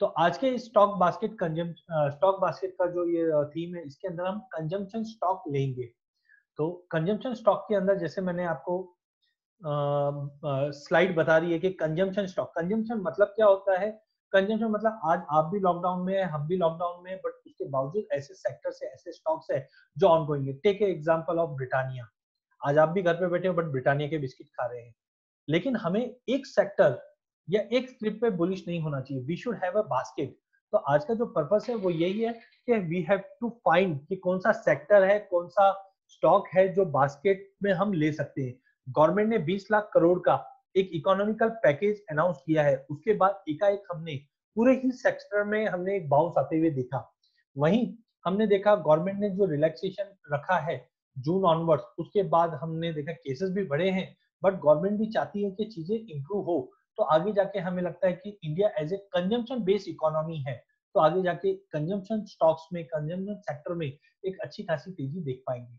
तो आज के स्टॉक बास्केट का जो ये थीम है, इसके अंदर हम कंजम्पशन स्टॉक लेंगे। तो कंजम्पशन स्टॉक के अंदर जैसे मैंने आपको स्लाइड बता रही है कि कंजम्पशन मतलब क्या होता है। कंजम्पशन मतलब आज आप भी लॉकडाउन में है, हम भी लॉकडाउन में है, बट उसके बावजूद ऐसे सेक्टर से ऐसे स्टॉक्स है जो ऑनगोइंग है। Take a example of Britannia. आज आप भी घर पे बैठे हो बट ब्रिटानिया के बिस्किट खा रहे हैं। लेकिन हमें एक सेक्टर या एक स्क्रिप्ट पे बुलिश नहीं होना चाहिए। We should have a basket. तो आज का जो पर्पस है वो यही है कि वी हैव टू फाइंड कि कौन सा सेक्टर है, कौन सा स्टॉक है जो बास्केट में हम ले सकते हैं। गवर्नमेंट ने 20 लाख करोड़ का एक इकोनॉमिकल पैकेज अनाउंस किया है, उसके बाद एकाएक हमने पूरे ही सेक्टर में हमने एक बाउंस आते हुए देखा। वहीं हमने देखा गवर्नमेंट ने जो रिलैक्सेशन रखा है जून ऑनवर्ड्स, उसके बाद हमने देखा केसेस भी बढ़े हैं, बट गवर्नमेंट भी चाहती है कि चीजें इंप्रूव हो। तो आगे जाके हमें लगता है कि India as a consumption based economy है, तो आगे जाके कंजम्पशन स्टॉक्स में, कंजम्पशन सेक्टर में एक अच्छी खासी तेजी देख पाएंगे।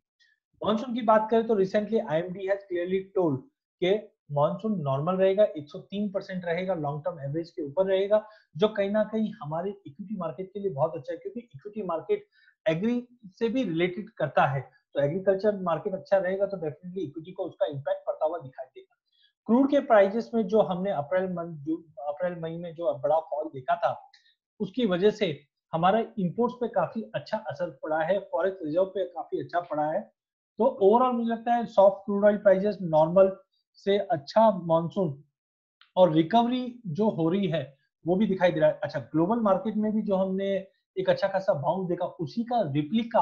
मॉनसून की बात करें तो recently IMD has clearly told कि मॉनसून नॉर्मल रहेगा, 103% रहेगा, लॉन्ग टर्म एवरेज के ऊपर रहेगा, जो कहीं ना कहीं हमारे इक्विटी मार्केट के लिए बहुत अच्छा है, क्योंकि इक्विटी मार्केट एग्री से भी रिलेटेड करता है। तो एग्रीकल्चर मार्केट अच्छा रहेगा तो डेफिनेटली इक्विटी को उसका इम्पैक्ट पड़ता हुआ दिखाई देगा। क्रूड के प्राइसेस में जो हमने अप्रैल मई में जो बड़ा फॉल देखा था, उसकी वजह से हमारा इंपोर्ट्स पे काफी अच्छा असर पड़ा है, फॉरेक्स रिजर्व पे काफी अच्छा पड़ा है। तो ओवरऑल मुझे लगता है soft crude oil prices, normal से अच्छा मॉनसून और रिकवरी जो हो रही है वो भी दिखाई दे रहा है। अच्छा, ग्लोबल मार्केट में भी जो हमने एक अच्छा खासा बाउंस देखा, उसी का रिप्लिका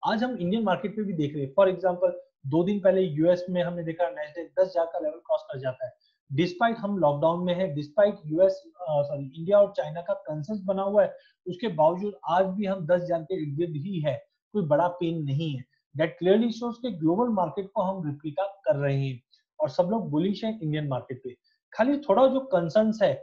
आज हम इंडियन मार्केट पे भी देख रहे हैं। फॉर एग्जांपल 2 दिन पहले यूएस में हमने देखा नैस्डैक 10,000 का लेवल क्रॉस कर जाता है। डिस्पाइट हम लॉकडाउन में है, डिस्पाइट इंडिया और चाइना का कंसेंसस बना हुआ है, उसके बावजूद आज भी हम 10,000 के इर्द गिर्द ही है, कोई बड़ा पेन नहीं है। दैट क्लियरली शोज के ग्लोबल मार्केट को हम रिप्लिका कर रहे हैं और सब लोग बुलिश हैं इंडियन मार्केट पे। खाली थोड़ा जो कंसर्न्स है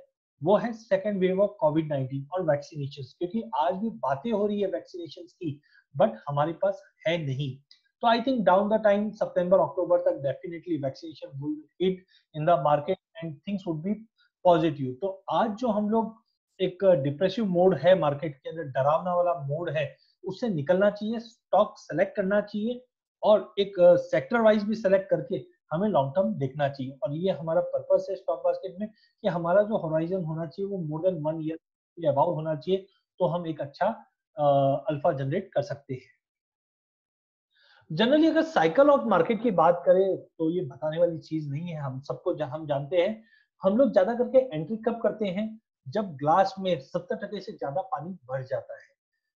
वो है सेकेंड वेव ऑफ कोविड-19 और वैक्सीनेशन, क्योंकि आज भी बातें हो रही है वैक्सीनेशन की, बट हमारे पास है नहीं। तो I think down the time सितंबर अक्टूबर तक definitely vaccination will hit in the market and things would be positive. तो आज जो हम लोग एक डिप्रेसिव मोड है मार्केट के अंदर, डरावना वाला मोड है, उससे निकलना चाहिए, स्टॉक सेलेक्ट करना चाहिए और एक सेक्टर वाइज भी सेलेक्ट करके हमें लॉन्ग टर्म देखना चाहिए। और ये हमारा पर्पस है स्टॉक मार्केट में कि हमारा जो होराइजन होना चाहिए वो मोर देन 1 ईयर के अबाउ होना चाहिए, तो हम एक अच्छा अल्फा जनरेट कर सकते हैं। जनरली अगर साइकिल ऑफ मार्केट की बात करें तो ये बताने वाली चीज नहीं है, हम सबको हम जानते हैं। हम लोग ज्यादा करके एंट्री कब करते हैं, जब ग्लास में 70% से ज्यादा पानी भर जाता है।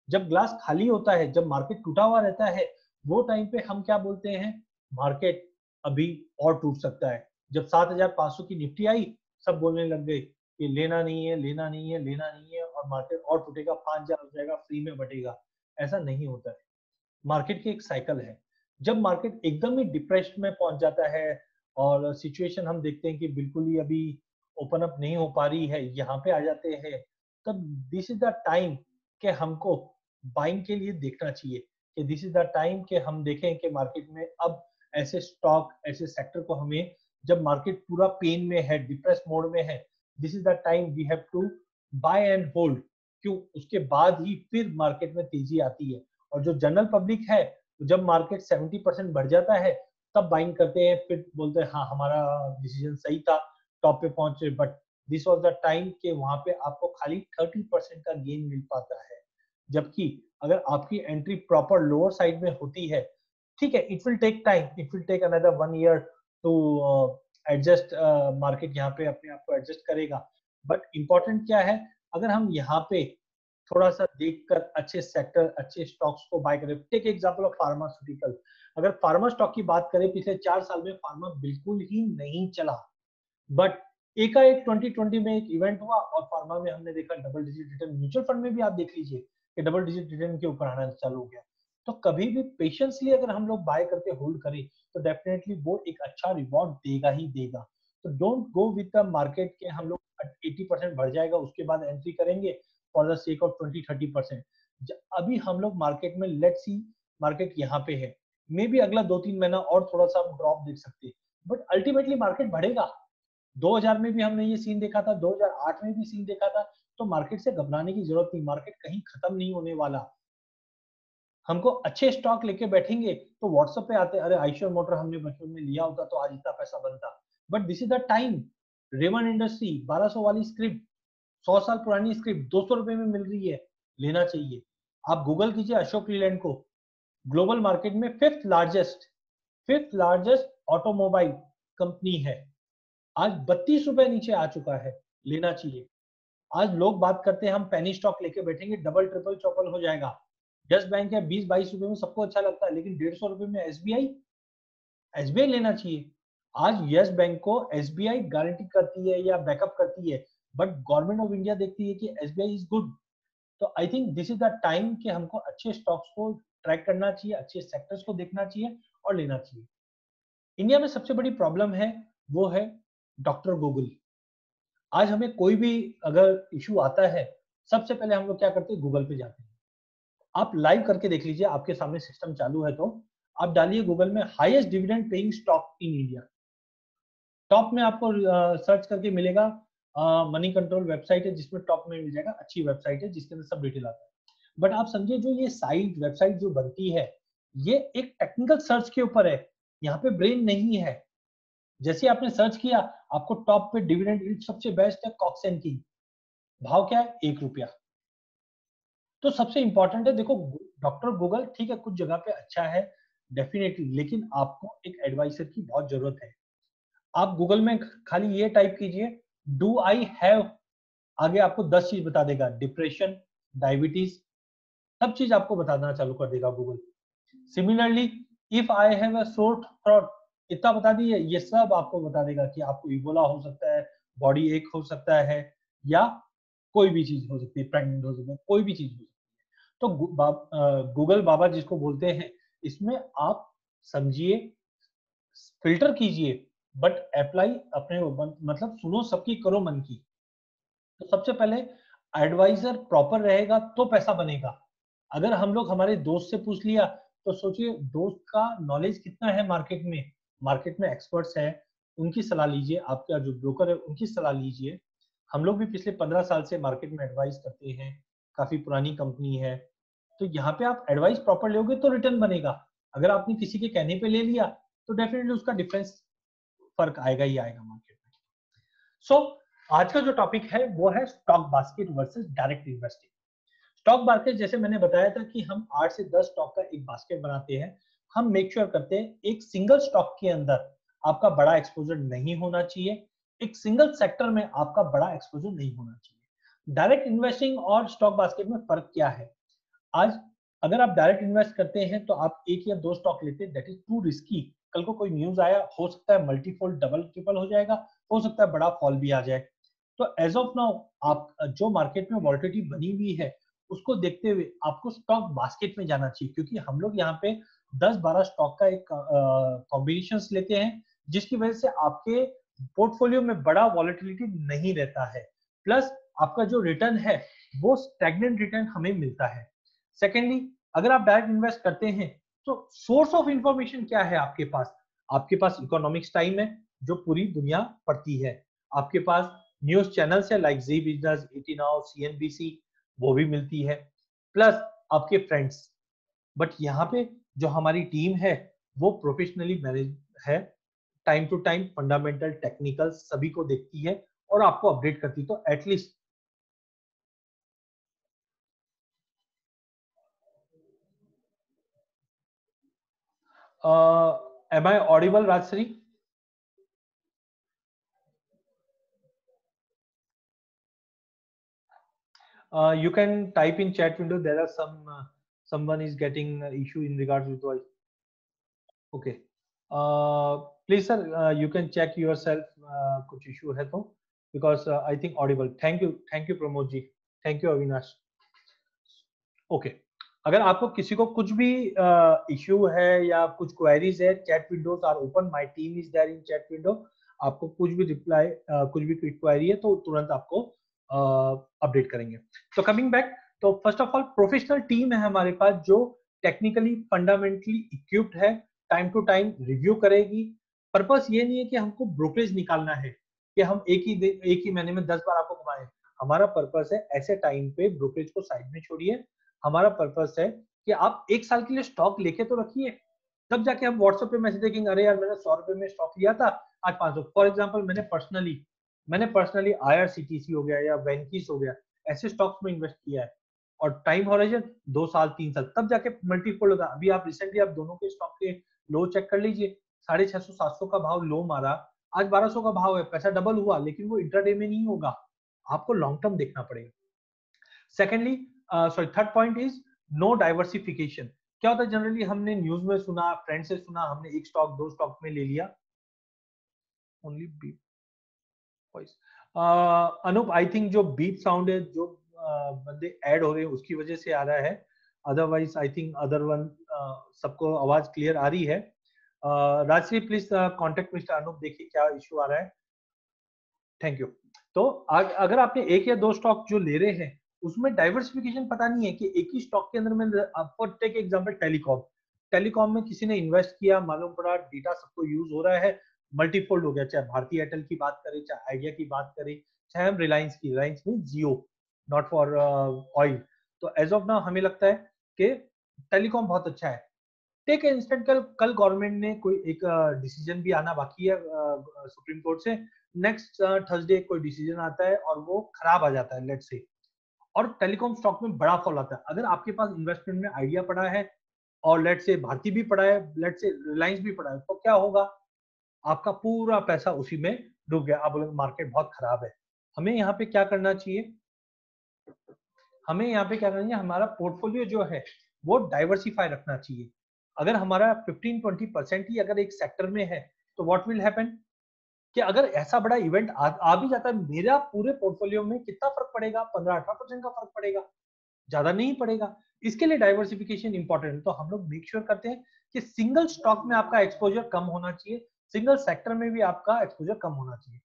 जब ग्लास खाली होता है, जब मार्केट टूटा हुआ रहता है, वो टाइम पे हम क्या बोलते हैं, मार्केट अभी और टूट सकता है। जब 7,500 की निफ्टी आई, सब बोलने लग गए कि लेना नहीं है, लेना नहीं है, लेना नहीं है, और मार्केट और टूटेगा, 5,000 हो जाएगा, फ्री में बटेगा। ऐसा नहीं होता है। मार्केट की एक साइकिल है। जब मार्केट एकदम ही डिप्रेशन में पहुंच जाता है और सिचुएशन हम देखते हैं कि बिल्कुल ही अभी ओपन अप नहीं हो पा रही है, यहाँ पे आ जाते हैं, तब दिस इज द टाइम कि हमको बाइंग के लिए देखना चाहिए, कि दिस इज द टाइम कि हम देखें कि मार्केट में अब ऐसे स्टॉक, ऐसे सेक्टर को हमें, जब मार्केट पूरा पेन में है, डिप्रेस मोड में है, this is the time we have to buy and hold. क्यों? उसके बाद ही फिर मार्केट में तेजी आती है। और जो जनरल पब्लिक है, जब मार्केट 70% बढ़ जाता है तब बाइंग करते हैं, फिर बोलते हैं हाँ हमारा डिसीजन सही था, टॉप पे पहुंचे, but this was the time के वहां पे आपको खाली 30% का गेन मिल पाता है। जबकि अगर आपकी एंट्री प्रॉपर लोअर साइड में होती है, ठीक है, it will take time, it will take another 1 year to adjust, market यहाँ पे अपने आप को एडजस्ट करेगा। बट इंपॉर्टेंट क्या है, अगर हम यहाँ पे थोड़ा सा देखकर अच्छे सेक्टर, अच्छे स्टॉक्स को बाय करें। Take example of pharmaceutical. अगर फार्मा स्टॉक की बात करें, पिछले 4 साल में फार्मा बिल्कुल ही नहीं चला, बट एकाएक 2020 में एक इवेंट हुआ और फार्मा में हमने देखा double digit return. Mutual fund में भी आप देख लीजिए कि डबल डिजिट रिटर्न के ऊपर आना चालू हो गया। तो कभी भी पेशेंसली अगर हम लोग बाय करके होल्ड करें तो डेफिनेटली वो एक अच्छा रिवॉर्ड देगा ही देगा। तो don't go with the market के हम लोग 80% बढ़ जाएगा उसके बाद एंट्री करेंगे फॉर द सेक ऑफ 20-30%। अभी हम लोग मार्केट में, लेट्स सी, मार्केट यहाँ पे है, मे बी अगला 2-3 महीना और थोड़ा सा हम ड्रॉप देख सकते हैं, बट अल्टीमेटली मार्केट बढ़ेगा। 2000 में भी हमने ये सीन देखा था, 2008 में भी सीन देखा था, तो मार्केट से घबराने की जरूरत नहीं, मार्केट कहीं खत्म नहीं होने वाला। हमको अच्छे स्टॉक लेके बैठेंगे तो व्हाट्सएप पे आते, अरे आइशर मोटर हमने बचपन में लिया होता तो आज इतना पैसा बनता। But this is the time. Raymond industry 1200 वाली स्क्रिप्ट, 100 साल पुरानी स्क्रिप्ट 200 रुपए में मिल रही है, लेना चाहिए। आप गूगल कीजिए अशोक लीलैंड को, ग्लोबल मार्केट में फिफ्थ लार्जेस्ट ऑटोमोबाइल कंपनी है, आज 32 रुपए नीचे आ चुका है, लेना चाहिए। आज लोग बात करते हैं हम पेनी स्टॉक लेके बैठेंगे, डबल ट्रिपल चौपल हो जाएगा। यस बैंक है 20-22 रुपए में, सबको अच्छा लगता है, लेकिन 150 रुपए में एसबीआई लेना चाहिए। आज यस बैंक को एसबीआई गारंटी करती है या बैकअप करती है, बट गवर्नमेंट ऑफ इंडिया देखती है कि एसबीआई इज गुड। तो I think this is the time कि हमको अच्छे स्टॉक्स को ट्रैक करना चाहिए, अच्छे सेक्टर्स को देखना चाहिए और लेना चाहिए। इंडिया में सबसे बड़ी प्रॉब्लम है वो है डॉक्टर गूगल। आज हमें कोई भी अगर इशू आता है, सबसे पहले हम लोग क्या करते हैं, गूगल पे जाते हैं। आप लाइव करके देख लीजिए, आपके सामने सिस्टम चालू है तो आप डालिए गूगल में highest dividend paying stock in India. Top में आपको सर्च करके मिलेगा, मनी कंट्रोल वेबसाइट है जिसमें टॉप में मिल जाएगा, अच्छी वेबसाइट है जिसके अंदर सब डिटेल आता है। बट आप समझिए जो ये साइट वेबसाइट जो बनती है, ये एक टेक्निकल सर्च के ऊपर है, यहाँ पे ब्रेन नहीं है। जैसे आपने सर्च किया, आपको टॉप पे डिविडेंड यील्ड सबसे बेस्ट है कॉक्स एंड किंग, भाव क्या है, 1 रुपया। तो सबसे इंपॉर्टेंट है, देखो डॉक्टर गूगल ठीक है कुछ जगह पे अच्छा है डेफिनेटली, लेकिन आपको एक एडवाइजर की बहुत जरूरत है। आप गूगल में खाली ये टाइप कीजिए डू आई हैव, आगे आपको 10 चीज बता देगा, डिप्रेशन, डायबिटीज, सब चीज आपको बताना चालू कर देगा Google. Similarly if I have a sore throat, इतना बता दिए, ये सब आपको बता देगा कि आपको इबोला हो सकता है, बॉडी एक हो सकता है, या कोई भी चीज हो सकती है, प्रेग्नेंट हो सकती है, कोई भी चीज हो सकती है। तो गूगल बाबा जिसको बोलते हैं, इसमें आप समझिए, फिल्टर कीजिए, बट अप्लाई अपने मतलब सुनो सबकी, करो मन की। तो सबसे पहले एडवाइजर प्रॉपर रहेगा तो पैसा बनेगा। अगर हम लोग हमारे दोस्त से पूछ लिया, तो सोचिए दोस्त का नॉलेज कितना है मार्केट में एक्सपर्ट्स हैं, उनकी सलाह लीजिए, आपका जो ब्रोकर है उनकी सलाह लीजिए। हम लोग भी पिछले 15 साल से मार्केट में एडवाइस करते हैं, काफी पुरानी कंपनी है, तो यहाँ पे आप एडवाइस प्रॉपर लोगे तो रिटर्न बनेगा। अगर आपने किसी के कहने पे ले लिया तो डेफिनेटली उसका डिफरेंस फर्क आएगा ही आएगा मार्केट में। सो आज का जो टॉपिक है वो है stock basket versus direct investing. Stock basket जैसे मैंने बताया था कि हम 8 से 10 स्टॉक का एक बास्केट बनाते हैं। हम मेक श्योर करते हैं एक सिंगल स्टॉक के अंदर आपका बड़ा एक्सपोजर नहीं होना चाहिए, एक सिंगल सेक्टर में आपका बड़ा एक्सपोजर नहीं होना चाहिए। डायरेक्ट इन्वेस्टिंग और स्टॉक बास्केट में फर्क क्या है? आज अगर आप डायरेक्ट इन्वेस्ट करते हैं तो आप एक या दो स्टॉक लेते हैं, दैट इज टू रिस्की। कल को कोई न्यूज आया, हो सकता है मल्टीफोल्ड डबल ट्रिपल हो जाएगा, हो सकता है बड़ा फॉल भी आ जाए। तो एज ऑफ नाउ आप जो मार्केट में वॉलिटिलिटी बनी हुई है उसको देखते हुए आपको स्टॉक बास्केट में जाना चाहिए, क्योंकि हम लोग यहाँ पे 10-12 स्टॉक का एक कॉम्बिनेशन लेते हैं, जिसकी वजह से आपके पोर्टफोलियो में बड़ा वॉलिटिलिटी नहीं रहता है, प्लस आपका जो रिटर्न है वो स्टैग्नेंट रिटर्न हमें मिलता है। सेकेंडली, अगर आप डायरेक्ट इन्वेस्ट करते हैं तो सोर्स ऑफ इंफॉर्मेशन क्या है आपके पास? आपके पास इकोनॉमिक्स टाइम है जो पूरी दुनिया पढ़ती है, आपके पास न्यूज चैनल्स है लाइक जी बिजनेस, एटी नाउ, सीएनबीसी, वो भी मिलती है, प्लस आपके फ्रेंड्स। बट यहाँ पे जो हमारी टीम है वो प्रोफेशनली मैनेज है, time to time fundamental technical सभी को देखती है और आपको अपडेट करती है। तो at least am I audible Rajshree? You can type in chat window. There are someone is getting issue in regards with voice. Okay. Please sir, you can check yourself. कुछ issue है तो, because I think audible. Thank you Pramod ji, thank you Avinash. Okay. अगर आपको किसी को कुछ भी issue है या कुछ क्वेरीज है, chat windows are open, my team is there in chat window. आपको कुछ भी रिप्लाई, कुछ भी क्वेरी है तो तुरंत आपको अपडेट करेंगे। तो कमिंग बैक, तो first of all professional team है हमारे पास जो टेक्निकली फंडामेंटली इक्विप्ड है, टाइम टू टाइम रिव्यू करेगी। पर्पस ये नहीं है कि हमको ब्रोकरेज निकालना है कि हम एक ही महीने में 10 बार आपको घुमाएं। हमारा पर्पस है ऐसे टाइम पे ब्रोकरेज को साइड में छोड़िए, हमारा पर्पस है कि आप 1 साल के लिए स्टॉक लेके तो रखिए, तब जाके हम व्हाट्सएप पे मैसेज देखेंगे, अरे यार मैंने 100 रुपए में स्टॉक लिया था, आज 500। फॉर एग्जांपल मैंने पर्सनली आईआरसीटीसी हो गया या वेंकीस हो गया, ऐसे स्टॉक्स में इन्वेस्ट किया है, और टाइम हॉराइजन 2 साल 3 साल, तब जाके मल्टीपल होगा। अभी आप रिसेंटली आप दोनों के स्टॉक के लो चेक कर लीजिए, 650 700 का भाव लो मारा, आज 1200 का भाव है, पैसा डबल हुआ, लेकिन वो इंट्राडे में नहीं होगा, आपको लॉन्ग टर्म देखना पड़ेगा। Secondly third point is no diversification. क्या होता है, जनरली हमने न्यूज में सुना, फ्रेंड से सुना, हमने एक स्टॉक 2 स्टॉक में ले लिया। Only beep voice, Anoop I think जो बीप साउंड है, जो बंदे ऐड हो रहे हैं उसकी वजह से आ रहा है, otherwise I think other one सबको आवाज क्लियर आ रही है। Rajshree please contact mister Anoop, देखिए क्या इशू आ रहा है। Thank you. तो अगर आपने एक या 2 स्टॉक जो ले रहे हैं उसमें डाइवर्सिफिकेशन पता नहीं है कि एक ही स्टॉक के अंदर में, आपको टेक एग्जांपल टेलीकॉम में किसी ने इन्वेस्ट किया, मालूम पड़ा डेटा सबको यूज हो रहा है, मल्टीफोल्ड हो गया, चाहे भारती एयरटेल की बात करें, चाहे आइडिया की बात करें, चाहे हम रिलायंस में जियो, नॉट फॉर ऑयल। तो एज ऑफ नाउ हमें लगता है कि टेलीकॉम बहुत अच्छा है। टेक इंस्टेंट, कल गवर्नमेंट ने कोई एक डिसीजन भी आना बाकी है सुप्रीम कोर्ट से, नेक्स्ट थर्सडे कोई डिसीजन आता है और वो खराब आ जाता है, लेट्स से, और टेलीकॉम स्टॉक में बड़ा फॉल आता है। अगर आपके पास इन्वेस्टमेंट में आइडिया पड़ा है और लेट से भारती भी पड़ा है, लेट से रिलायंस भी पड़ा है, तो क्या होगा, आपका पूरा पैसा उसी में डूब गया। आप बोलेंगे मार्केट बहुत खराब है। हमें यहाँ पे क्या करना चाहिए, हमारा पोर्टफोलियो जो है वो डाइवर्सिफाई रखना चाहिए। अगर हमारा 15-20% ही अगर एक सेक्टर में है, तो व्हाट विल हैपन कि अगर ऐसा बड़ा इवेंट आ भी जाता है, मेरा पूरे पोर्टफोलियो में कितना फर्क पड़ेगा, 15-18% का फर्क पड़ेगा, ज्यादा नहीं पड़ेगा। इसके लिए डाइवर्सिफिकेशन इंपॉर्टेंट है। तो हम लोग मेक श्योर करते हैं कि सिंगल स्टॉक में आपका एक्सपोजर कम होना चाहिए, सिंगल सेक्टर में भी आपका एक्सपोजर कम होना चाहिए।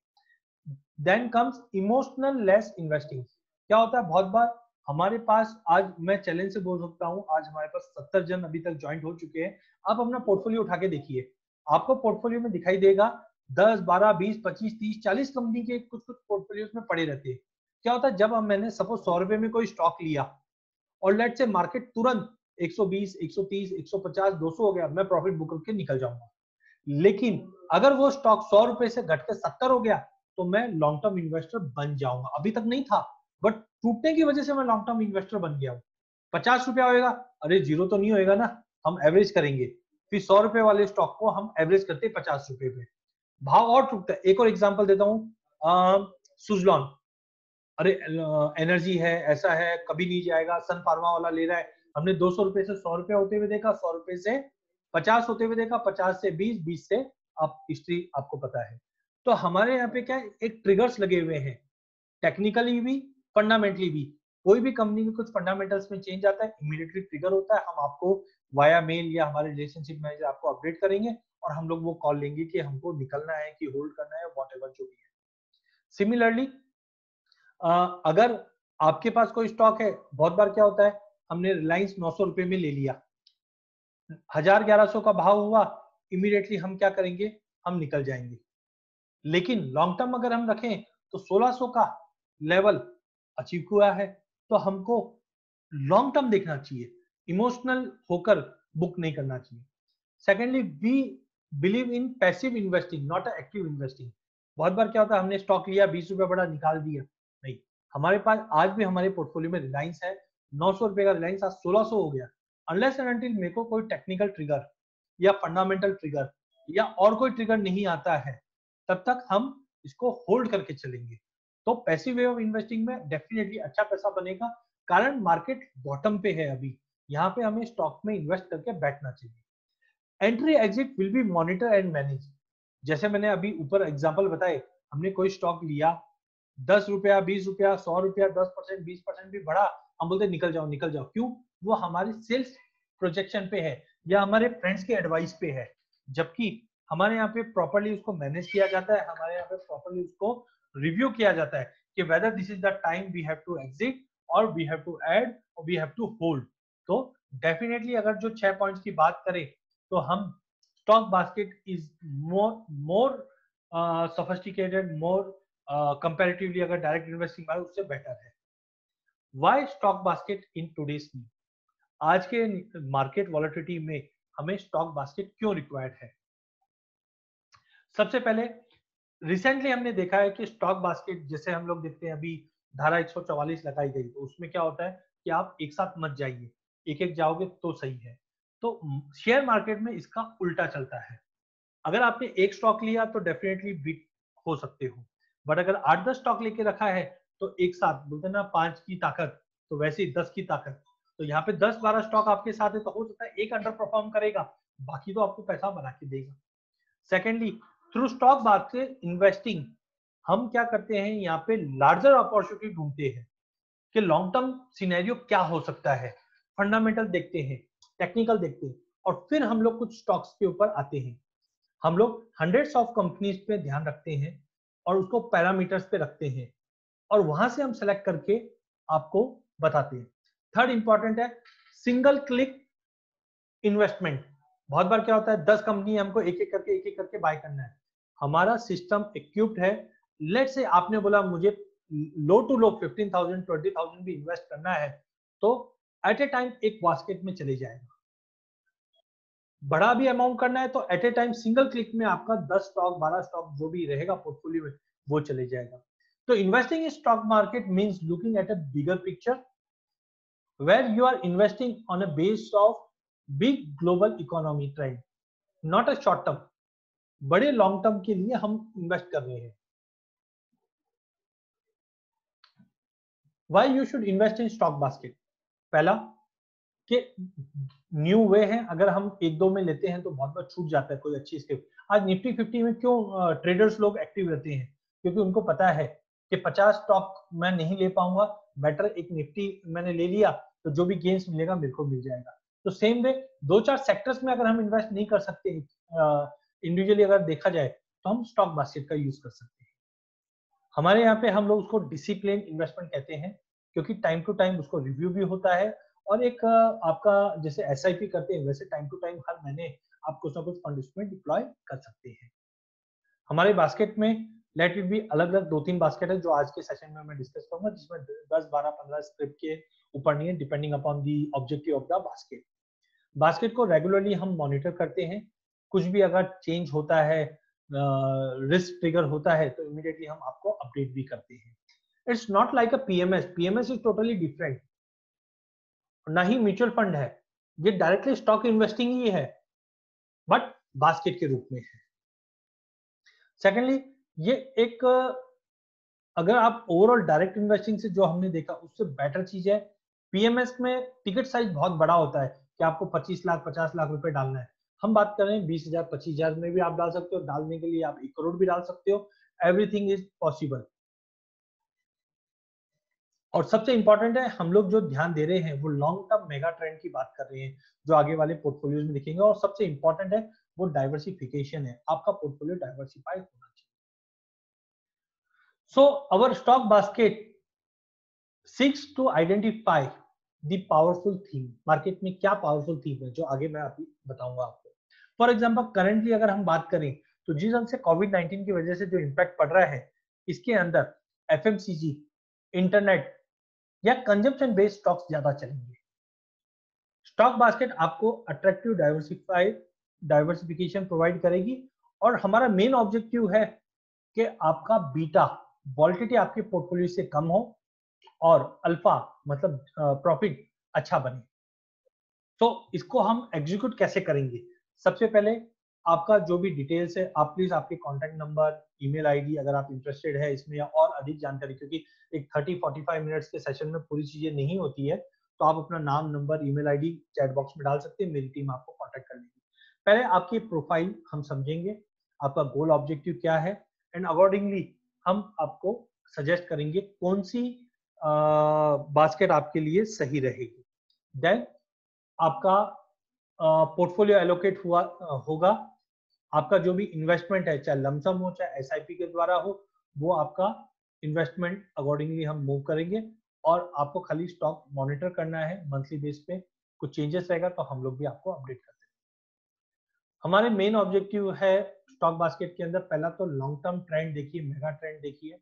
Then comes emotional less investing. क्या होता है, बहुत बार हमारे पास, आज मैं चैलेंज से बोल सकता हूं, आज हमारे पास 70 जन अभी तक ज्वाइंट हो चुके हैं। आप अपना पोर्टफोलियो उठा के देखिए, आपको पोर्टफोलियो में दिखाई देगा 10 12 20 25 30 40 कंपनी के कुछ कुछ पोर्टफोलियोज में पड़े रहते हैं। क्या होता है, जब मैंने सपोज 100 रुपए में कोई स्टॉक लिया और लेट से मार्केट तुरंत 120 130 150 200 हो गया, मैं प्रॉफिट बुक करके निकल जाऊंगा। लेकिन अगर वो स्टॉक 100 रुपए से घट के 70 हो गया, तो मैं लॉन्ग टर्म इन्वेस्टर बन जाऊंगा। अभी तक नहीं था, बट टूटने की वजह से मैं लॉन्ग टर्म इन्वेस्टर बन गया हूँ। 50 रुपया होएगा, अरे जीरो तो नहीं होएगा ना, हम एवरेज करेंगे, फिर 100 रुपए वाले स्टॉक को हम एवरेज करते हैं 50 रुपए पे, भाव और टूटता है। एक और एग्जांपल देता हूँ, सुजलॉन, अरे एनर्जी है, ऐसा है, कभी नहीं जाएगा, सन फार्मा वाला ले रहा है, हमने 200 रुपए से 100 रुपए होते हुए देखा, 100 रुपए से 50 होते हुए देखा, 50 से 20, 20 से, आप हिस्ट्री आपको पता है। तो हमारे यहाँ पे क्या है, एक ट्रिगर्स लगे हुए हैं, टेक्निकली भी, फंडामेंटली भी। कोई भी कंपनी में कुछ फंडामेंटल्स में चेंज आता है, इमीडिएटली ट्रिगर होता है, हम आपको वाया मेल या हमारे रिलेशनशिप मैनेजर आपको अपडेट करेंगे, और हम लोग वो कॉल लेंगे कि हमको निकलना है कि होल्ड करना है, व्हाटएवर जो भी है। सिमिलरली अगर आपके पास कोई स्टॉक है, बहुत बार क्या होता है, हमने रिलायंस 900 रुपए में ले लिया, 1000-1100 का भाव हुआ, इमीडिएटली हम क्या करेंगे, हम निकल जाएंगे। लेकिन लॉन्ग टर्म अगर हम रखें तो 1600 का लेवल अचीव हुआ है, तो हमको लॉन्ग टर्म देखना चाहिए, इमोशनल होकर बुक नहीं करना चाहिए। Secondly, we believe in passive investing, not active investing. बहुत बार क्या होता है, हमने स्टॉक लिया, 20 रुपए बड़ा निकाल दिया, नहीं, हमारे पास आज भी हमारे पोर्टफोलियो में रिलायंस है, 900 रुपए का रिलायंस आज 1600 हो गया। अनलेस एंड अनटिल मेरे को कोई टेक्निकल ट्रिगर या फंडामेंटल ट्रिगर या और कोई ट्रिगर नहीं आता है, तब तक हम इसको होल्ड करके चलेंगे। तो पैसिव वे ऑफ इन्वेस्टिंग में डेफिनेटली अच्छा पैसा बनेगा, कारण मार्केट बॉटम पे है अभी, यहाँ पे हमें स्टॉक में इन्वेस्ट करके बैठना चाहिए। Entry exit will be monitor and manage. जैसे मैंने अभी ऊपर एग्जांपल बताए, हमने कोई स्टॉक लिया, 10 रुपया 20 रुपया 100 रुपया 10% 20% भी बढ़ा, हम बोलते निकल जाओ निकल जाओ। क्यों? वो हमारी सेल्स प्रोजेक्शन पे है या हमारे फ्रेंड्स के एडवाइस पे है, जबकि हमारे यहाँ पे प्रॉपर्ली उसको मैनेज किया जाता है, हमारे यहाँ पे प्रॉपर्ली उसको रिव्यू किया जाता है कि whether this is the time we have to exit और वी हैव टू ऐड और वी हैव टू होल्ड। तो डेफिनेटली अगर जो 6 पॉइंट्स की बात करें, तो हम stock basket is more sophisticated, more comparatively अगर डायरेक्ट इन्वेस्टिंग है उससे बेटर है। Why stock basket in today's need? आज के मार्केट वॉलिटिलिटी में हमें स्टॉक बास्केट क्यों रिक्वायर्ड है? सबसे पहले रिसेंटली हमने देखा है कि स्टॉक बास्केट जैसे हम लोग देखते हैं अभी धारा 144 लगाई गई, तो उसमें क्या होता है कि आप एक साथ मत जाइए, एक एक जाओगे तो सही है। तो शेयर मार्केट में इसका उल्टा चलता है। अगर आपने एक स्टॉक लिया तो डेफिनेटली बीट हो सकते हो, बट अगर 8-10 स्टॉक लेके रखा है तो एक साथ बोलते हैं ना 5 की ताकत, तो वैसे ही 10 की ताकत। तो यहाँ पे 10-12 स्टॉक आपके साथ है तो हो सकता है एक अंडर परफॉर्म करेगा, बाकी तो आपको पैसा बना के देगा। Secondly, through stock basket investing हम क्या करते हैं, यहाँ पे लार्जर अपॉर्चुनिटी ढूंढते हैं कि लॉन्ग टर्म सिनेरियो क्या हो सकता है, फंडामेंटल देखते हैं, टेक्निकल देखते हैं, और फिर हम लोग कुछ स्टॉक्स के ऊपर आते हैं। हम लोग हंड्रेड्स ऑफ कंपनीज पे ध्यान रखते हैं और उसको पैरामीटर्स पे रखते हैं, और वहां से हम सेलेक्ट करके आपको बताते हैं। थर्ड इंपॉर्टेंट है सिंगल क्लिक इन्वेस्टमेंट। बहुत बार क्या होता है 10 कंपनी हमको एक एक करके बाय करना है। हमारा सिस्टम इक्विप्ड है। लेट्स से आपने बोला मुझे लो टू लो 15,000 20,000 भी इन्वेस्ट करना है, तो एट ए टाइम एक बास्केट में चले जाएगा। बड़ा भी अमाउंट करना है तो at a time single click में आपका 10 स्टॉक 12 स्टॉक जो भी रहेगा पोर्टफोलियो में वो चले जाएगा। तो investing in stock market means looking at a bigger picture where you are investing on a base of big global economy trend, not a short term। बड़े लॉन्ग टर्म के लिए हम इन्वेस्ट कर रहे हैं। Why you should invest in stock basket? पहला कि new way है, अगर हम एक दो में लेते हैं तो बहुत बार छूट जाता है कोई अच्छी स्किप। आज निफ्टी 50 में क्यों ट्रेडर्स लोग एक्टिव रहते हैं? क्योंकि उनको पता है कि 50 स्टॉक मैं नहीं ले पाऊंगा, बेटर एक निफ्टी मैंने ले लिया तो जो भी गेन्स मिलेगा मेरे को मिल जाएगा। तो सेम वे दो चार सेक्टर्स में अगर हम इन्वेस्ट नहीं कर सकते इंडिविजुअली अगर देखा जाए तो हम स्टॉक बास्केट का यूज कर सकते हैं। हमारे यहाँ पे हम लोग उसको डिसिप्लिन इन्वेस्टमेंट कहते हैं, क्योंकि टाइम टू टाइम उसको रिव्यू भी होता है, और एक आपका जैसे एसआईपी करते हैं वैसे टाइम टू टाइम हर महीने आप कुछ ना कुछ फंड उसमें डिप्लॉय कर सकते हैं। हमारे बास्केट में लेट इट बी अलग अलग 2-3 बास्केट है जो आज के सेशन में मैं डिस्कस करूंगा, जिसमें 10-12-15 स्क्रिप्ट के ऊपर नहीं है, depending upon the objective of the basket. Basket को रेगुलरली हम मॉनिटर करते हैं। कुछ भी अगर चेंज होता है, रिस्क ट्रिगर होता है, तो इमीडिएटली हम आपको अपडेट भी करते हैं। It's not like a PMS, PMS is totally different, ना ही म्यूचुअल फंड है, ये डायरेक्टली स्टॉक इन्वेस्टिंग ही है, बट बास्केट के रूप में है। सेकेंडली, ये एक अगर आप ओवरऑल डायरेक्ट इन्वेस्टिंग से जो हमने देखा उससे बेटर चीज है। पीएमएस में टिकट साइज बहुत बड़ा होता है कि आपको 25 लाख 50 लाख रुपए डालना है। हम बात कर रहे हैं 20,000 25,000 में भी आप डाल सकते हो, डालने के लिए आप 1 करोड़ भी डाल सकते हो। Everything is possible. और सबसे इंपॉर्टेंट है हम लोग जो ध्यान दे रहे हैं वो लॉन्ग टर्म मेगा ट्रेंड की बात कर रहे हैं, जो आगे वाले पोर्टफोलियोज में दिखेंगे। और सबसे इंपॉर्टेंट है वो डाइवर्सिफिकेशन है, आपका पोर्टफोलियो डाइवर्सिफाइड होना चाहिए। So our stock basket seeks to identify the powerful theme. Market में क्या पावरफुल थीम है जो आगे मैं अभी बताऊंगा आपको। फॉर एग्जांपल करेंटली अगर हम बात करें तो जिस ढंग से कोविड-19 की वजह से जो इम्पैक्ट पड़ रहा है, इसके अंदर एफएमसीजी, इंटरनेट या कंजम्पशन बेस्ड स्टॉक्स ज्यादा चलेंगे। स्टॉक बास्केट आपको अट्रैक्टिव डाइवर्सिफिकेशन प्रोवाइड करेगी, और हमारा मेन ऑब्जेक्टिव है कि आपका बीटा वॉलिटिलिटी आपके पोर्टफोलियो से कम हो और अल्फा मतलब प्रॉफिट अच्छा बने। तो इसको हम एग्जीक्यूट कैसे करेंगे? सबसे पहले आपका जो भी डिटेल्स है आप प्लीज आपके कॉन्टैक्ट नंबर, ईमेल आईडी, अगर आप इंटरेस्टेड है इसमें या और अधिक जानकारी, क्योंकि एक 30-45 मिनट्स के सेशन में पूरी चीजें नहीं होती है, तो आप अपना नाम, number, email ID chat box में डाल सकते हैं, मेरी टीम आपको कॉन्टेक्ट कर लेगी। पहले आपकी प्रोफाइल हम समझेंगे, आपका गोल ऑब्जेक्टिव क्या है, एंड अकॉर्डिंगली हम आपको सजेस्ट करेंगे कौन सी बास्केट आपके लिए सही रहेगी। देन आपका पोर्टफोलियो एलोकेट हुआ होगा। आपका जो भी इन्वेस्टमेंट है, चाहे लमसम हो चाहे एसआईपी के द्वारा हो, वो आपका इन्वेस्टमेंट अकॉर्डिंगली हम मूव करेंगे, और आपको खाली स्टॉक मॉनिटर करना है मंथली बेस पे। कुछ चेंजेस रहेगा तो हम लोग भी आपको अपडेट कर देंगे। हमारे मेन ऑब्जेक्टिव है स्टॉक बास्केट के अंदर, पहला तो लॉन्ग टर्म ट्रेंड देखिए, मेगा ट्रेंड देखिए,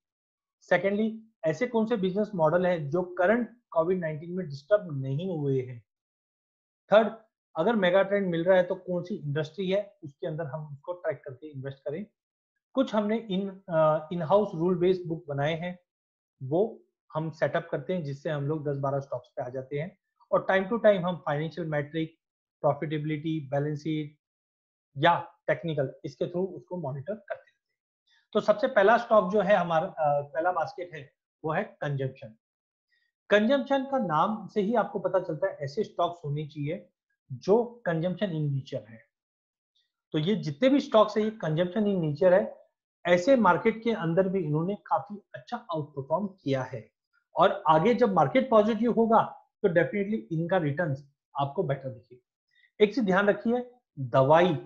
सेकेंडली, ऐसे कौन से बिजनेस मॉडल है जो करंट कोविड-19 में डिस्टर्ब नहीं हुए हैं। थर्ड, अगर मेगा ट्रेंड मिल रहा है तो कौन सी इंडस्ट्री है, उसके अंदर हम उसको ट्रैक करके इन्वेस्ट करें। कुछ हमने in house rule based book बनाए हैं, वो हम सेटअप करते हैं जिससे हम लोग 10-12 स्टॉक्स पे आ जाते हैं, और टाइम टू टाइम हम financial metric, profitability, balance sheet या टेक्निकल इसके थ्रू उसको मॉनिटर करते हैं। तो सबसे पहला स्टॉक जो है हमारा, पहला बास्केट है, वो है कंजम्पशन। कंजम्पशन का नाम से ही आपको पता चलता है ऐसे स्टॉक्स होने चाहिए जो कंजम्पशन इन नेचर है। तो ये जितने भी स्टॉक्स है ये कंजम्पशन इन नेचर है। ऐसे मार्केट के अंदर भी इन्होंने काफी अच्छा आउट परफॉर्म किया है, और आगे जब मार्केट पॉजिटिव होगा तो डेफिनेटली इनका रिटर्न्स आपको बेटर दिखेगा। एक चीज ध्यान रखिए, दवाई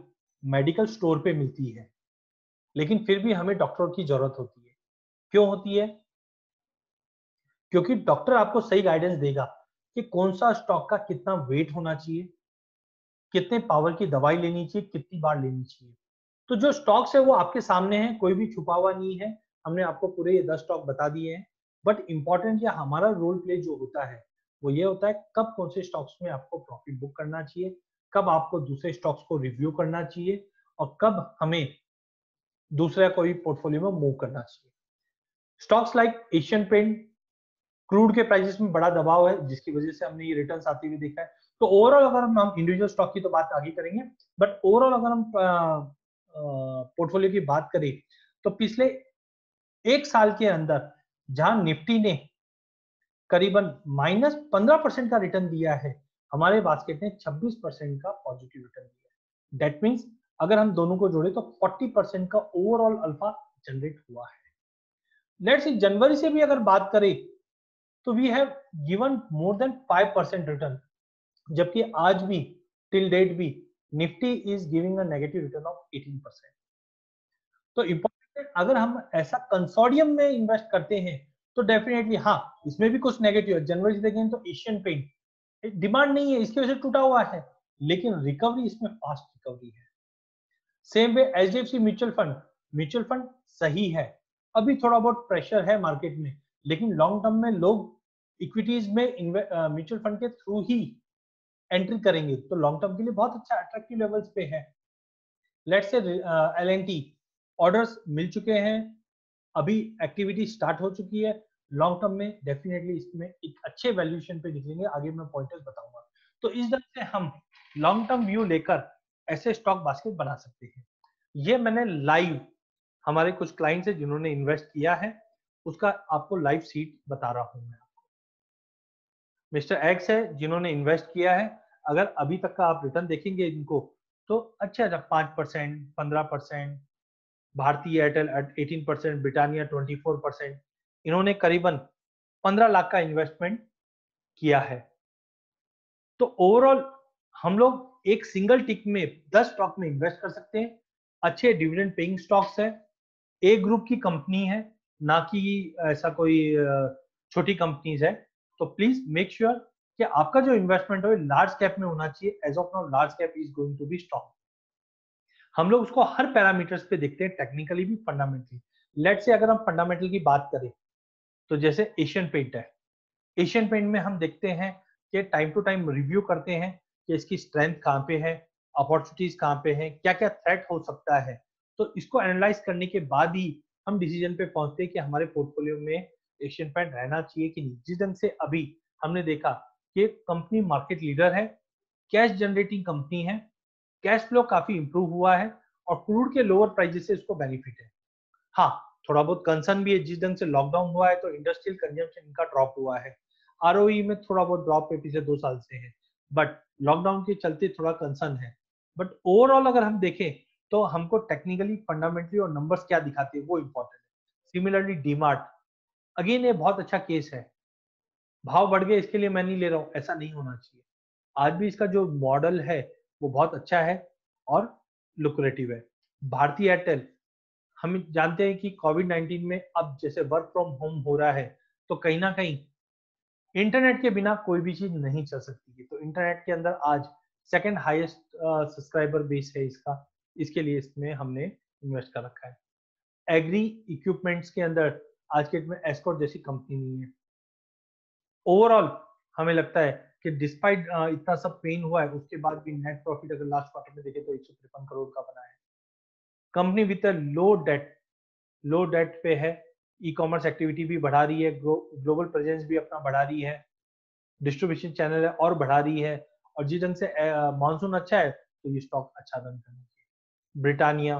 मेडिकल स्टोर पे मिलती है, लेकिन फिर भी हमें डॉक्टर की जरूरत होती है। क्यों होती है? क्योंकि डॉक्टर आपको सही गाइडेंस देगा कि कौन सा स्टॉक का कितना वेट होना चाहिए, कितने पावर की दवाई लेनी चाहिए, कितनी बार लेनी चाहिए। तो जो स्टॉक्स है वो आपके सामने है, कोई भी छुपा हुआ नहीं है। हमने आपको पूरे ये 10 स्टॉक बता दिए हैं। बट इंपॉर्टेंट या हमारा रोल प्ले जो होता है वो ये होता है, कब कौन से स्टॉक्स में आपको प्रॉफिट बुक करना चाहिए, कब आपको दूसरे स्टॉक्स को रिव्यू करना चाहिए, और कब हमें दूसरा कोई पोर्टफोलियो में मूव करना चाहिए। Stocks like Asian Paint, crude के प्राइसेस में बड़ा दबाव है जिसकी वजह से हमने ये रिटर्न्स आते हुए देखा है। तो ओवरऑल अगर हम इंडिविजुअल स्टॉक की तो बात आगे करेंगे, बट ओवरऑल अगर हम पोर्टफोलियो की बात करें तो पिछले एक साल के अंदर जहां निफ्टी ने करीबन -15% का रिटर्न दिया है, हमारे बास्केट ने 26% का पॉजिटिव रिटर्न दिया है। दैट मीन्स अगर हम दोनों को जोड़े तो 40% का ओवरऑल अल्फा जनरेट हुआ है। लेट्स सी जनवरी से भी अगर बात करें तो we have given more than 5% return, जबकि आज भी टिल डेट भी Nifty is giving a negative return of 18%। तो इंपॉर्टेंट है, अगर हम ऐसा कंसोर्डियम में इन्वेस्ट करते हैं तो डेफिनेटली हाँ, इसमें भी कुछ नेगेटिव है। जनवरी से देखें तो एशियन पेंट डिमांड नहीं है, इसकी वजह से टूटा हुआ है, लेकिन रिकवरी इसमें फास्ट रिकवरी है। Same way HDFC mutual fund सही है, अभी थोड़ा बहुत प्रेशर है मार्केट में, लेकिन लॉन्ग टर्म में लोग इक्विटीज में म्यूचुअल फंड के थ्रू ही एंट्री करेंगे, तो लॉन्ग टर्म के लिए बहुत अच्छा अट्रैक्टिव लेवल्स पे है। लेट्स से एलएनटी ऑर्डर्स मिल चुके हैं, अभी एक्टिविटी स्टार्ट हो चुकी है, लॉन्ग टर्म में डेफिनेटली इसमें एक अच्छे वैल्यूएशन पे निकलेंगे, आगे मैं पॉइंटर्स बताऊंगा। तो इस तरह से हम लॉन्ग टर्म व्यू लेकर ऐसे स्टॉक बास्केट बना सकते हैं। ये मैंने लाइव हमारे कुछ क्लाइंट्स है जिन्होंने इन्वेस्ट किया है, उसका आपको लाइव सीट बता रहा हूं मैं। मिस्टर एक्स है जिन्होंने इन्वेस्ट किया है, अगर अभी तक का आप रिटर्न देखेंगे इनको तो अच्छा 5%, 15%, भारतीय एयरटेल 18%, ब्रिटानिया 24%, इन्होंने करीबन 15 लाख का इन्वेस्टमेंट किया है। तो ओवरऑल हम लोग एक सिंगल टिक में 10 स्टॉक में इन्वेस्ट कर सकते हैं। अच्छे डिविडेंड पेइंग स्टॉक्स है, ए ग्रुप की कंपनी है, ना कि ऐसा कोई छोटी कंपनीज है। तो प्लीज मेक श्योर कि आपका जो इन्वेस्टमेंट हो लार्ज कैप में होना चाहिए। As of now large cap is going to be strong. हम लोग उसको हर पैरामीटर्स पे देखते हैं, टेक्निकली भी, फंडामेंटली। लेट्स से अगर हम फंडामेंटल की बात करें तो जैसे एशियन पेंट है, एशियन पेंट में हम देखते हैं कि टाइम टू टाइम रिव्यू करते हैं कि इसकी स्ट्रेंथ कहाँ पे है, अपॉर्चुनिटीज कहाँ पे है, क्या क्या थ्रेट हो सकता है। तो इसको एनालाइज करने के बाद ही हम डिसीजन पे पहुंचते हैं कि हमारे पोर्टफोलियो में एशियन पेंट रहना चाहिए कि नहीं। जिस ढंग से अभी हमने देखा कि कंपनी मार्केट लीडर है, कैश जनरेटिंग कंपनी है, कैश फ्लो काफी इंप्रूव हुआ है, और क्रूड के लोअर प्राइजेस से इसको बेनिफिट है। हाँ, थोड़ा बहुत कंसर्न भी है, जिस ढंग से लॉकडाउन हुआ है तो इंडस्ट्रियल कंजम्पशन इनका ड्रॉप हुआ है, आरओई में थोड़ा बहुत ड्रॉप है पिछले 2 साल से है, बट लॉकडाउन के चलते थोड़ा कंसर्न है। बट ओवरऑल अगर हम देखें तो हमको टेक्निकली, फंडामेंटली और नंबर्स क्या दिखाते हैं वो इंपॉर्टेंट है। सिमिलरली डीमार्ट, अगेन ये बहुत अच्छा केस है। भाव बढ़ गए इसके लिए मैं नहीं ले रहा हूँ, ऐसा नहीं होना चाहिए। आज भी इसका जो मॉडल है वो बहुत अच्छा है और लुक्रेटिव है। भारतीय एयरटेल, हम जानते हैं कि कोविड-19 में अब जैसे वर्क फ्रॉम होम हो रहा है, तो कहीं ना कहीं इंटरनेट के बिना कोई भी चीज नहीं चल सकती है। तो इंटरनेट के अंदर आज सेकंड हाईएस्ट सब्सक्राइबर बेस है इसका, इसके लिए इसमें हमने इन्वेस्ट कर रखा है। एग्री इक्विपमेंट्स के अंदर आज के डेट में एस्कॉर्ट जैसी कंपनी नहीं है। ओवरऑल हमें लगता है कि डिस्पाइट इतना सब पेन हुआ है, उसके बाद भी नेट प्रॉफिट अगर लास्ट क्वार्टर में देखें तो 153 करोड़ का बना है। कंपनी विद लो डेट पे है, ई कॉमर्स एक्टिविटी भी बढ़ा रही है, ग्लोबल प्रेजेंस भी अपना बढ़ा रही है, डिस्ट्रीब्यूशन चैनल है और बढ़ा रही है, और जिस ढंग से मानसून अच्छा है तो ये स्टॉक अच्छा रन करना चाहिए। Britannia,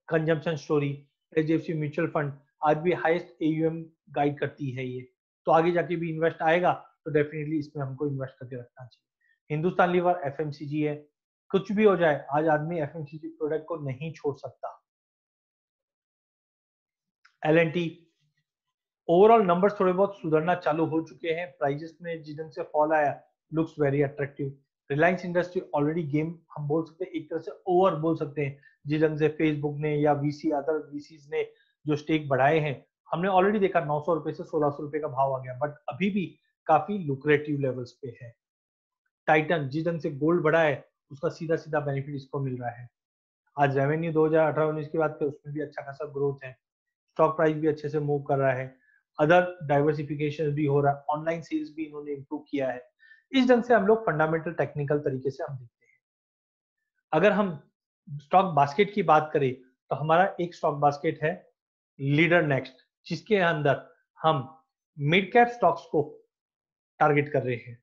consumption story, HDFC mutual fund आज भी हाईएस्ट एयूएम गाइड करती है ये, तो आगे जाके भी इन्वेस्ट आएगा तो डेफिनेटली इसमें हमको इन्वेस्ट करके रखना चाहिए। हिंदुस्तान लीवर एफएमसीजी है, कुछ भी हो जाए आज आदमी एफएमसीजी प्रोडक्ट को नहीं छोड़ सकता। एलएनटी, ओवरऑल नंबर्स थोड़े बहुत सुधरना चालू हो चुके हैं, प्राइजेस में जिस ढंग से फॉल आया looks very attractive. Reliance industry already game हम बोल सकते हैं एक तरह से ओवर बोल सकते हैं, जिस ढंग से फेसबुक ने या वीसी अदर वीसीज ने जो स्टेक बढ़ाए हैं, हमने ऑलरेडी देखा 900 रुपए से 1600 रुपए का भाव आ गया, बट अभी भी काफी लुक्रेटिव लेवल्स पे है। टाइटन जिस ढंग से गोल्ड बढ़ा है उसका सीधा सीधा बेनिफिट इसको मिल रहा है। आज रेवेन्यू 2018-19 की बात करें उसमें भी अच्छा खासा ग्रोथ है, स्टॉक प्राइस भी अच्छे से मूव कर रहा है, अदर डाइवर्सिफिकेशन भी हो रहा है, ऑनलाइन सेल्स भी इन्होंने इंप्रूव किया है। इस ढंग से हम लोग फंडामेंटल टेक्निकल तरीके से हम देखते हैं। अगर हम स्टॉक बास्केट की बात करें तो हमारा एक स्टॉक बास्केट है लीडर नेक्स्ट, जिसके अंदर हम मिड कैप स्टॉक्स को टारगेट कर रहे हैं।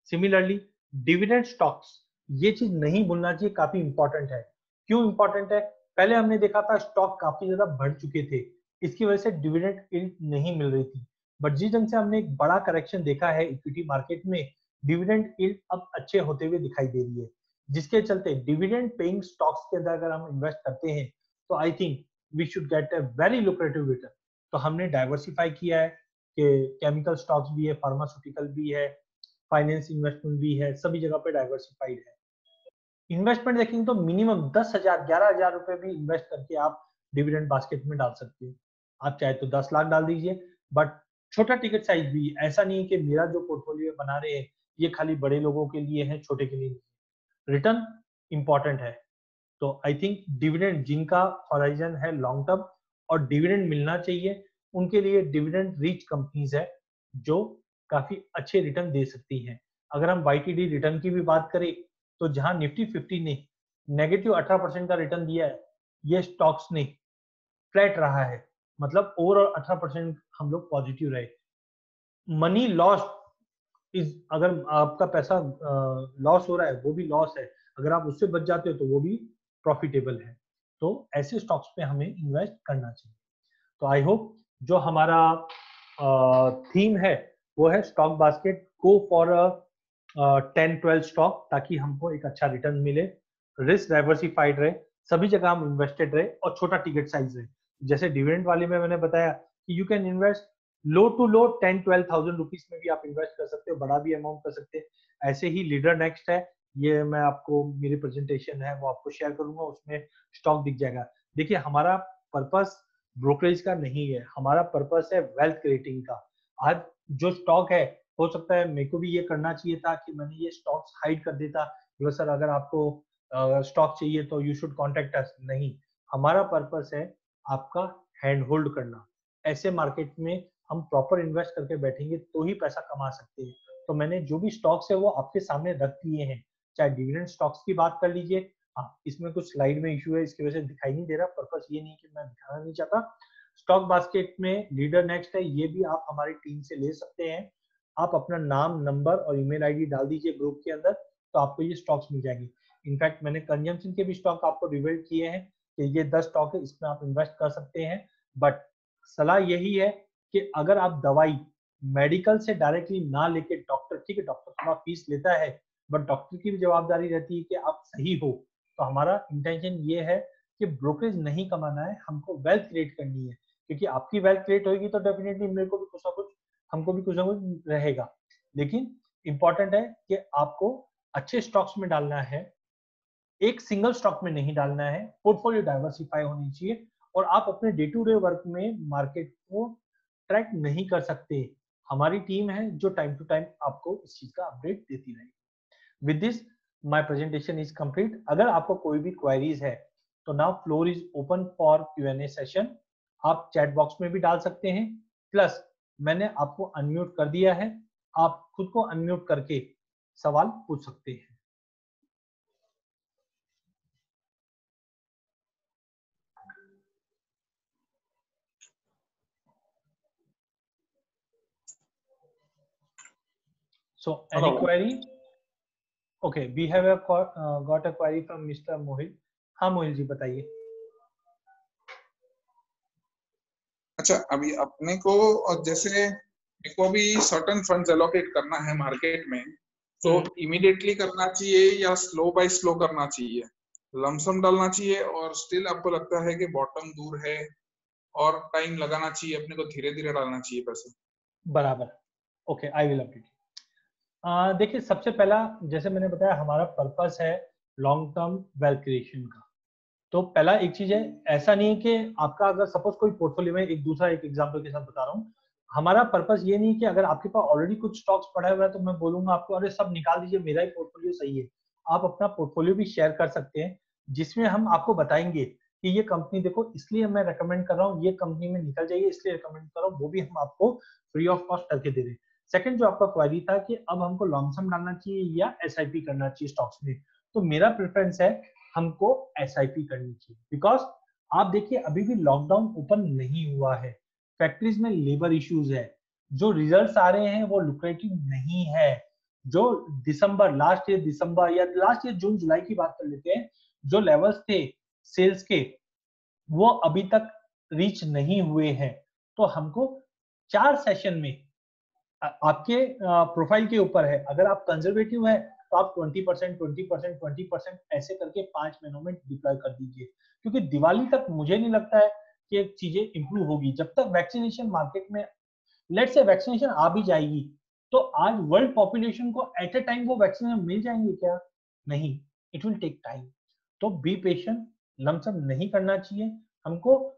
सिमिलरली डिविडेंड स्टॉक्स, ये चीज नहीं भूलना चाहिए, काफी इंपॉर्टेंट है। क्यों इंपॉर्टेंट है? पहले हमने देखा था स्टॉक काफी ज्यादा बढ़ चुके थे, इसकी वजह से डिविडेंड यील्ड नहीं मिल रही थी, बट जिस ढंग से हमने एक बड़ा करेक्शन देखा है इक्विटी मार्केट में, डिविडेंड यील्ड अब अच्छे होते हुए दिखाई दे रही है, जिसके चलते डिविडेंड पेइंग स्टॉक्स के अंदर अगर हम इन्वेस्ट करते हैं तो I think we should get a very lucrative return. तो हमने डाइवर्सिफाई किया है कि केमिकल स्टॉक्स भी है, फार्मास्यूटिकल भी है, फाइनेंस इन्वेस्टमेंट भी है, सभी जगह पे डाइवर्सिफाइड है। इन्वेस्टमेंट देखेंगे तो मिनिमम 10,000 11,000 रुपए भी इन्वेस्ट करके आप डिविडेंड बास्केट में डाल सकते हो। आप चाहे तो 10 लाख डाल दीजिए, बट छोटा टिकट साइज भी, ऐसा नहीं है कि मेरा जो पोर्टफोलियो बना रहे हैं ये खाली बड़े लोगों के लिए है, छोटे के लिए नहीं। रिटर्न इंपॉर्टेंट है, तो आई थिंक डिविडेंड जिनका हॉराइजन है लॉन्ग टर्म और डिविडेंड मिलना चाहिए, उनके लिए डिविडेंड रिच कंपनीज है जो काफी अच्छे रिटर्न दे सकती हैं। अगर हम वाईटीडी रिटर्न की भी बात करें तो जहां निफ्टी 50 ने नेगेटिव 18% का रिटर्न दिया है, ये स्टॉक्स ने फ्लैट रहा है, मतलब ओवरऑल 18% हम लोग पॉजिटिव रहे। मनी लॉस इज, अगर आपका पैसा लॉस हो रहा है वो भी लॉस है, अगर आप उससे बच जाते हो तो वो भी प्रॉफिटेबल है। तो ऐसे स्टॉक्स पे हमें इन्वेस्ट करना चाहिए। तो आई होप जो हमारा थीम है वो है stock basket, go for 10-12 stock, ताकि हमको एक अच्छा रिटर्न मिले, रिस्क डाइवर्सिफाइड रहे, सभी जगह हम इन्वेस्टेड रहे और छोटा टिकट साइज रहे। जैसे डिविडेंड वाले में मैंने बताया कि you can invest low to low 10-12,000 rupees में भी आप इन्वेस्ट कर सकते हो, बड़ा भी अमाउंट कर सकते हैं। ऐसे ही लीडर नेक्स्ट है, ये मैं आपको, मेरी प्रेजेंटेशन है वो आपको शेयर करूंगा, उसमें स्टॉक दिख जाएगा। देखिए हमारा पर्पस ब्रोकरेज का नहीं है, हमारा पर्पस है वेल्थ क्रिएटिंग का। आज जो स्टॉक है, हो सकता है मेरे को भी ये करना चाहिए था कि मैंने ये स्टॉक्स हाइड कर देता, बोला सर अगर आपको स्टॉक चाहिए तो यू शुड कॉन्टेक्ट अस। नहीं, हमारा पर्पस है आपका हैंड होल्ड करना। ऐसे मार्केट में हम प्रॉपर इन्वेस्ट करके बैठेंगे तो ही पैसा कमा सकते हैं। तो मैंने जो भी स्टॉक्स है वो आपके सामने रख दिए हैं, चाहे डिविडेंड स्टॉक्स की बात कर लीजिए। हाँ, इसमें कुछ स्लाइड में इशू है, इसकी वजह से दिखाई नहीं दे रहा, पर्पस ये नहीं कि मैं दिखाना नहीं चाहता। स्टॉक बास्केट में लीडर नेक्स्ट है, ये भी आप हमारी टीम से ले सकते हैं। आप अपना नाम, नंबर और ईमेल आईडी डाल दीजिए ग्रुप के अंदर, तो आपको ये स्टॉक्स मिल जाएंगे। इनफैक्ट मैंने कंजम्पशन के भी स्टॉक आपको रिवील किए हैं कि ये 10 स्टॉक है, इसमें आप इन्वेस्ट कर सकते हैं। बट सलाह यही है कि अगर आप दवाई मेडिकल से डायरेक्टली ना लेके, डॉक्टर, ठीक है डॉक्टर थोड़ा फीस लेता है, बट डॉक्टर की भी जवाबदारी रहती है कि आप सही हो। तो हमारा इंटेंशन ये है कि ब्रोकरेज नहीं कमाना है, हमको वेल्थ क्रिएट करनी है, क्योंकि आपकी वेल्थ क्रिएट होगी तो डेफिनेटली मेरे को भी कुछ ना कुछ, हमको भी कुछ ना कुछ रहेगा। लेकिन इंपॉर्टेंट है कि आपको अच्छे स्टॉक्स में डालना है, एक सिंगल स्टॉक में नहीं डालना है, पोर्टफोलियो डाइवर्सिफाई होनी चाहिए, और आप अपने डे टू डे वर्क में मार्केट को ट्रैक नहीं कर सकते। हमारी टीम है जो टाइम टू टाइम आपको इस चीज का अपडेट देती रहेगी। With this my presentation is complete. अगर आपको कोई भी क्वेरीज है तो now floor is open for Q&A session. आप चैट बॉक्स में भी डाल सकते हैं, प्लस मैंने आपको अनम्यूट कर दिया है, आप खुद को अनम्यूट करके सवाल पूछ सकते हैं। So any query? Okay, we have got a query from Mr. Mohil. हाँ मोहिल जी बताइए। अच्छा, अभी अपने को जैसे को भी सर्टेन फंड्स एलोकेट करना है मार्केट में, तो इमीडिएटली करना चाहिए या स्लो बाय स्लो करना चाहिए, लमसम डालना चाहिए, और स्टिल आपको लगता है कि बॉटम दूर है और टाइम लगाना चाहिए, अपने को धीरे धीरे डालना चाहिए पैसे? बराबर, ओके, आई विल अपडेट। देखिए सबसे पहला, जैसे मैंने बताया, हमारा पर्पस है लॉन्ग टर्म वेल्थ क्रिएशन का। तो पहला एक चीज है, ऐसा नहीं है कि आपका अगर सपोज कोई पोर्टफोलियो में, एक दूसरा एक एग्जांपल के साथ बता रहा हूँ, हमारा पर्पस ये नहीं है कि अगर आपके पास ऑलरेडी कुछ स्टॉक्स पड़ा हुआ है तो मैं बोलूंगा आपको अरे सब निकाल दीजिए, मेरा ही पोर्टफोलियो सही है। आप अपना पोर्टफोलियो भी शेयर कर सकते हैं, जिसमें हम आपको बताएंगे कि ये कंपनी देखो इसलिए मैं रेकमेंड कर रहा हूँ, ये कंपनी में निकल जाइए इसलिए रेकमेंड कर रहा हूँ, वो भी हम आपको फ्री ऑफ कॉस्ट करके दे रहे हैं। सेकंड जो आपका क्वेरी था कि अब हमको लॉन्ग सम डालना चाहिए या एसआईपी करना चाहिए स्टॉक्स में, तो मेरा प्रेफरेंस है हमको एसआईपी करनी चाहिए, बिकॉज आप देखिए अभी भी लॉकडाउन ओपन नहीं हुआ है, फैक्ट्रीज में लेबर इश्यूज है, जो रिजल्ट्स आ रहे हैं वो लुक्रेटिव नहीं है। जो दिसंबर, लास्ट ईयर दिसंबर या लास्ट ईयर जून जुलाई की बात कर लेते हैं, जो लेवल्स थे सेल्स के वो अभी तक रीच नहीं हुए हैं। तो हमको 4 सेशन में आपके प्रोफाइल के ऊपर है, अगर आप कंजर्वेटिव है तो आप 20%, 20%, 20% ऐसे करके 5 महीनों में डिप्लॉय कर दीजिए, क्योंकि दिवाली तक मुझे नहीं लगता है कि चीजें इंप्रूव होगी। जब तक वैक्सीनेशन मार्केट में, लेट्स से वैक्सीनेशन आ भी जाएगी, तो आज वर्ल्ड पॉपुलेशन को एट ए टाइम वो वैक्सीनेशन मिल जाएंगे क्या? नहीं, इट विल टेक टाइम। तो बी पेशेंट, लमसम नहीं करना चाहिए हमको।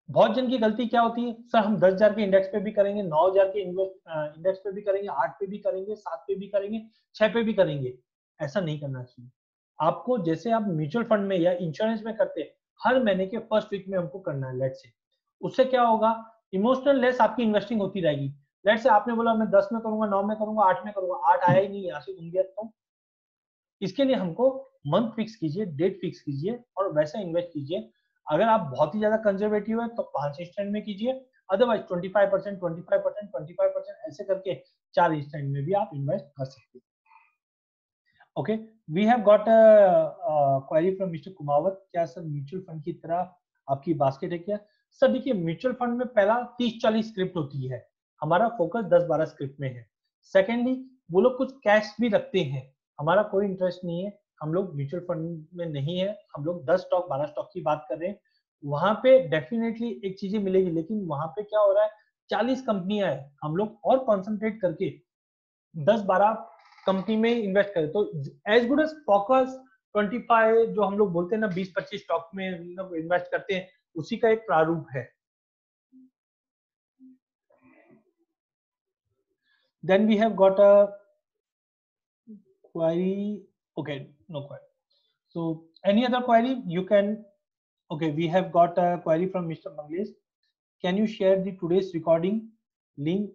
बहुत जन की गलती क्या होती है, सर हम 10,000 के इंडेक्स पे भी करेंगे, 9,000 के इंडेक्स पे भी करेंगे, 8 पे भी करेंगे, 7 पे भी करेंगे, 6 पे भी करेंगे। ऐसा नहीं करना चाहिए आपको। जैसे आप म्यूचुअल फंड में या इंश्योरेंस में करते हैं, हर महीने के फर्स्ट वीक में हमको करना है, लेट्स से। उससे क्या होगा, इमोशनल लेस आपकी इन्वेस्टिंग होती रहेगी। लेट्स से आपने बोला मैं 10 में करूंगा, 9 में करूंगा, 8 में करूंगा, 8 आया ही नहीं, यहाँ से घूम गया। तो इसके लिए हमको मंथ फिक्स कीजिए, डेट फिक्स कीजिए और वैसे इन्वेस्ट कीजिए। अगर आप बहुत ही ज्यादा कंजर्वेटिव है तो 5 इंस्टेंट में कीजिए, अदरवाइज 25%, 25%, 25% ऐसे करके 4 इंस्टेंट में भी आप इन्वेस्ट कर सकते हैं। Okay, we have got query from mister Kumawat, क्या सर म्यूचुअल फंड की तरह आपकी बास्केट है क्या? सर देखिए, म्यूचुअल फंड में पहला 30-40 स्क्रिप्ट होती है, हमारा फोकस 10-12 स्क्रिप्ट में है। सेकेंडली वो लोग कुछ कैश भी रखते हैं, हमारा कोई इंटरेस्ट नहीं है, हम लोग म्यूचुअल फंड में नहीं है, हम लोग 10 स्टॉक 12 स्टॉक की बात कर रहे हैं। वहां पे डेफिनेटली एक चीजें मिलेगी, लेकिन वहां पे क्या हो रहा है, 40 कंपनियां है, हम लोग और कॉन्सेंट्रेट करके 10-12 कंपनी में इन्वेस्ट करें तो एज गुड एज फोकस 25, जो हम लोग बोलते हैं ना 20-25 स्टॉक में इन्वेस्ट करते हैं, उसी का एक प्रारूप है। Then we have got a query. Okay, no query. So any other query you can. Okay, we have got a query from Mr. Manglesh. Can you share the today's recording link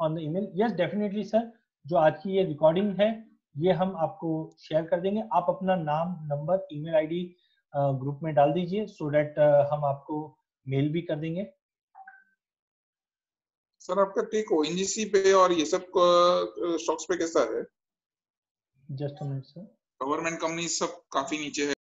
on the email? Yes, definitely sir. जो आज की ये recording है ये हम आपको share कर देंगे। आप अपना नाम, नंबर, ईमेल आईडी ग्रुप में डाल दीजिए, सो दैट हम आपको मेल भी कर देंगे। सर आपका टेक ओएनजीसी पे और ये सब स्टॉक्स पे कैसा है? Just a minute sir. Government company सब काफी नीचे है।